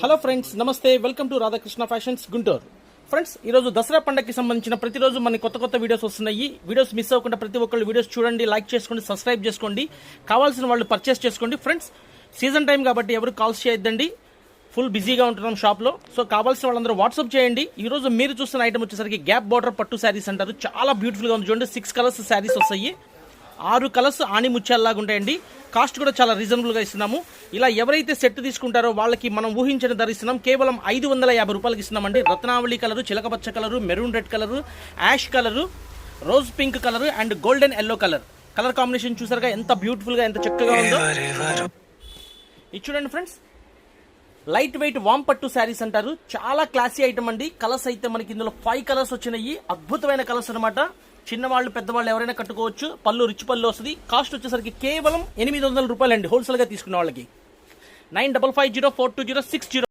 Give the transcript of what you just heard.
Hello friends, నమస్తే. Welcome to Radhakrishna fashions Guntur. Friends, ఈరోజు దసరా పండగకి సంబంధించిన ప్రతిరోజు మన కొత్త వీడియోస్ వస్తున్నాయి. వీడియోస్ మిస్ అవ్వకుండా ప్రతి ఒక్కళ్ళు వీడియోస్ చూడండి, లైక్ చేసుకోండి, సబ్స్క్రైబ్ చేసుకోండి. కావాల్సిన వాళ్ళు పర్చేస్ చేసుకోండి. ఫ్రెండ్స్, సీజన్ టైం కాబట్టి ఎవరు కాల్స్ చేయొద్దండి, ఫుల్ బిజీగా ఉంటున్నాం షాప్లో. సో కావాల్సిన వాళ్ళందరూ వాట్సాప్ చేయండి. ఈరోజు మీరు చూస్తున్న ఐటమ్ వచ్చేసరికి గ్యాప్ బార్డర్ పట్టు శారీస్ అంటారు. చాలా బ్యూటిఫుల్గా ఉంది చూడండి. 6 కలర్స్ శారీస్ వస్తాయి. 6 కలర్స్ ఆణి ముత్యాలలాగా ఉంటాయండి. కాస్ట్ కూడా చాలా రీజనబుల్గా ఇస్తున్నాము. ఇలా ఎవరైతే సెట్ తీసుకుంటారో వాళ్ళకి మనం ఊహించిన ధర ఇస్తున్నాం. కేవలం 550 రూపాయలకి ఇస్తున్నామండి. రత్నావళి కలరు, చిలకపచ్చ colour, maroon red colour, ash colour, rose pink colour and golden yellow colour combination చూసారుగా ఎంత బ్యూటిఫుల్గా, ఎంత చక్కగా ఉందో. ఇది చూడండి ఫ్రెండ్స్, లైట్ వెయిట్ వామ్ పట్టు శారీస్ అంటారు. చాలా క్లాసీ ఐటమ్ అండి. కలర్స్ అయితే మనకి ఇందులో 5 కలర్స్ వచ్చినాయి. అద్భుతమైన కలర్స్ అనమాట. చిన్నవాళ్ళు పెద్దవాళ్ళు ఎవరైనా కట్టుకోవచ్చు. పళ్ళు రిచ్ పళ్ళు వస్తుంది. కాస్ట్ వచ్చేసరికి కేవలం 800 రూపాయలు అండి. హోల్సేల్గా తీసుకున్న వాళ్ళకి 95504206